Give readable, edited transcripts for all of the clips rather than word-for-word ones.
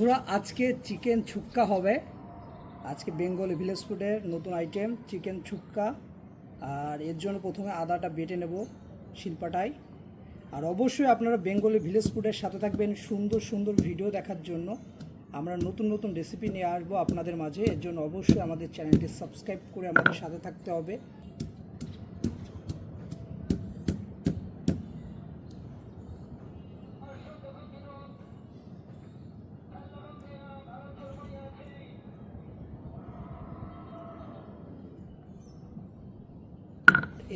বন্ধুরা আজকে চিকেন ছুক্কা হবে। আজকে বেঙ্গলি ভিলেজ ফুডের নতুন আইটেম চিকেন ছুক্কা। আর এর জন্য প্রথমে আদাটা বেটে নেব শিলপাটায়। আর অবশ্যই আপনারা বেঙ্গলি ভিলেজ ফুডের সাথে থাকবেন সুন্দর সুন্দর ভিডিও দেখার জন্য। আমরা নতুন নতুন রেসিপি নিয়ে আসবো আপনাদের মাঝে। এর জন্য অবশ্যই আমাদের চ্যানেলটি সাবস্ক্রাইব করে আমাদের সাথে থাকতে হবে।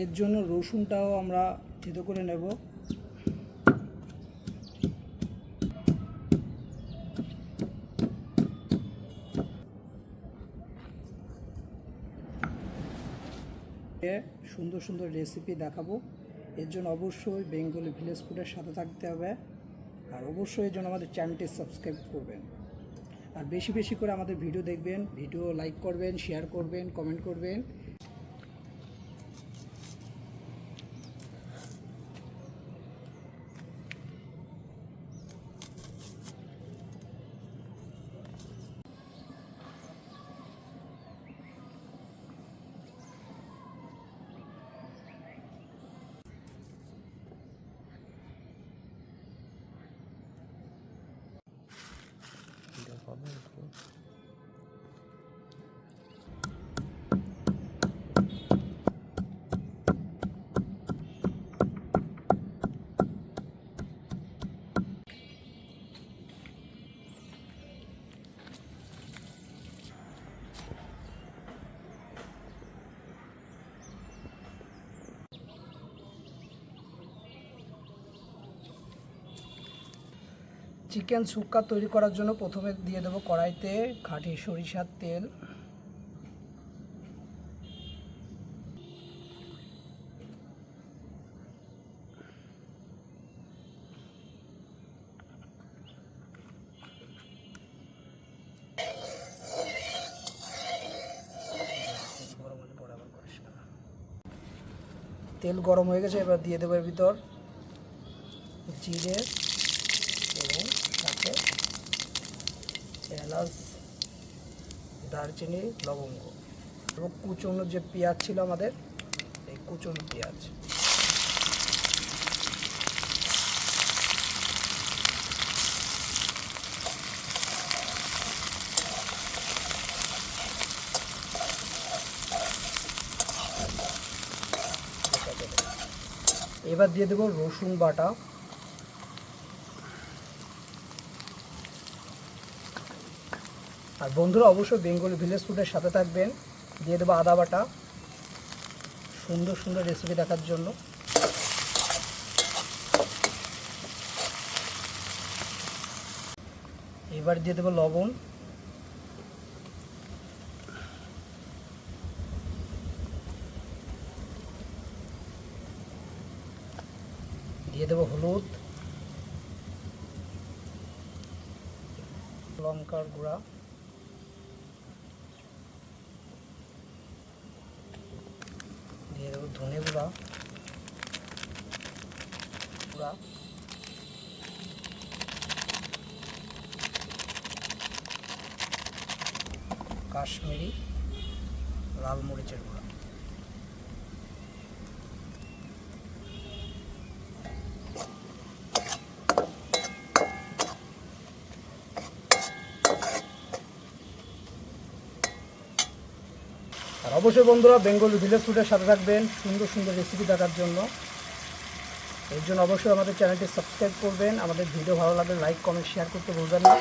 এর জন্য রসুনটাও আমরা থেতো করে নেব। সুন্দর সুন্দর রেসিপি দেখাবো। এর জন্য অবশ্যই বেঙ্গলি ভিলেজ ফুডের সাথে থাকতে হবে। আর অবশ্যই এর জন্য আমাদের চ্যানেলটি সাবস্ক্রাইব করবেন। আর বেশি বেশি করে আমাদের ভিডিও দেখবেন, ভিডিও লাইক করবেন, শেয়ার করবেন, কমেন্ট করবেন। চিকেন শুক্কা তৈরি করার জন্য প্রথমে দিয়ে দেবো কড়াইতে খাঁটি সরিষার তেল। তেল গরম হয়ে গেছে, এবার দিয়ে দেবো এর ভিতর জিরে এবং সাথে এলাচ, দারচিনি, লবঙ্গ এবং কুচনো যে পেঁয়াজ ছিল আমাদের, এই কুচনো পেঁয়াজ। এবার দিয়ে দেবো রসুন বাটা। আর বন্ধুরা অবশ্যই বেঙ্গলি ভিলেজ ফুডের সাথে থাকবেন। দিয়ে দেবো আদা বাটা সুন্দর সুন্দর রেসিপি দেখার জন্য। এবার দিয়ে দেবো লবণ, দিয়ে দেবো হলুদ, লঙ্কার গুঁড়া, দিয়ে দেবো ধনে গুঁড়া, কাশ্মীরি লাল মরিচের গুঁড়া। আর অবশ্যই বন্ধুরা বেঙ্গলি ভিলেজ ফুডের সাথে থাকবেন সুন্দর সুন্দর রেসিপি দেখার জন্য। এর জন্য অবশ্যই আমাদের চ্যানেলটি সাবস্ক্রাইব করবেন। আমাদের ভিডিও ভালো লাগলে লাইক, কমেন্ট, শেয়ার করতে ভুলবেন না।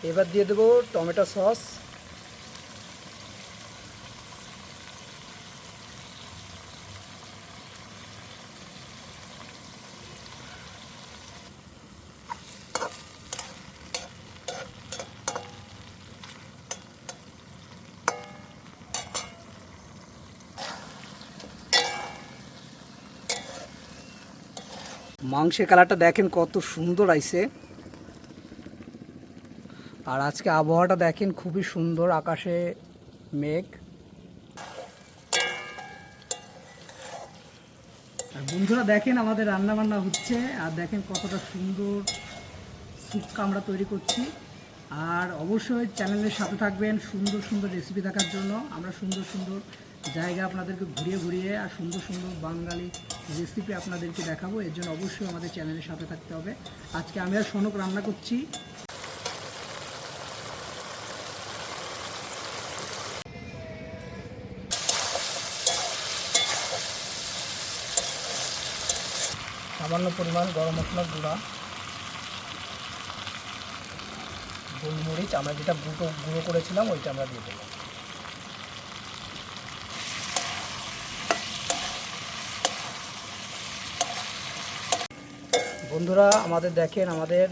এবার দিয়ে দেবো টমেটো সস। মাংসের কালারটা দেখেন কত সুন্দর আইছে। আর আজকে আবহাওয়াটা দেখেন খুবই সুন্দর, আকাশে মেঘ। আর বন্ধুরা দেখেন আমাদের রান্না বান্না হচ্ছে, আর দেখেন কতটা সুন্দর শুক্কা আমরা তৈরি করছি। আর অবশ্যই চ্যানেলের সাথে থাকবেন সুন্দর সুন্দর রেসিপি দেখার জন্য। আমরা সুন্দর সুন্দর জায়গা আপনাদেরকে ঘুরিয়ে ঘুরিয়ে আর সুন্দর সুন্দর বাঙালি রেসিপি আপনাদেরকে দেখাবো। এর জন্য অবশ্যই আমাদের চ্যানেলের সাথে থাকতে হবে। আজকে আমি আর সনক রান্না করছি। সামান্য পরিমাণ গরম মশলার গুঁড়া, গোলমরিচ আমরা যেটা গুঁড়ো করেছিলাম ওইটা আমরা দিয়ে দেবো। বন্ধুরা আমাদের দেখেন আমাদের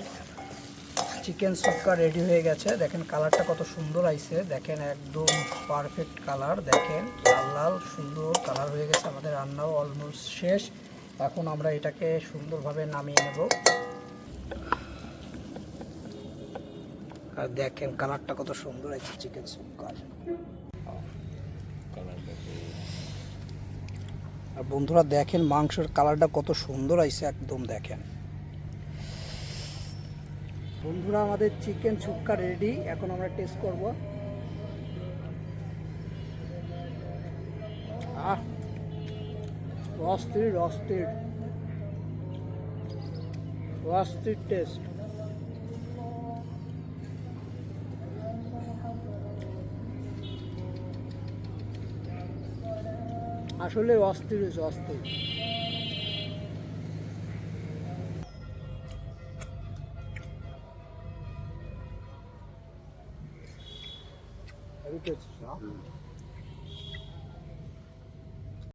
চিকেন শুক্কা রেডি হয়ে গেছে। দেখেন কালারটা কত সুন্দর আইছে, দেখেন একদম পারফেক্ট কালার। দেখেন লাল লাল সুন্দর কালার হয়ে গেছে। আমাদের রান্নাও অলমোস্ট শেষ। এখন আমরা এটাকে সুন্দরভাবে নামিয়ে নেব। আর দেখেন কালারটা কত সুন্দর আছে চিকেন শুক্কার। আর বন্ধুরা দেখেন মাংসের কালারটা কত সুন্দর আইছে একদম। দেখেন বন্ধুরা আমাদের চিকেন শুক্কা রেডি। এখন আমরা টেস্ট করব। অস্থির অস্থির অস্থির টেস্ট। আসলে অস্থির হয়েছে, অস্থির। Very good.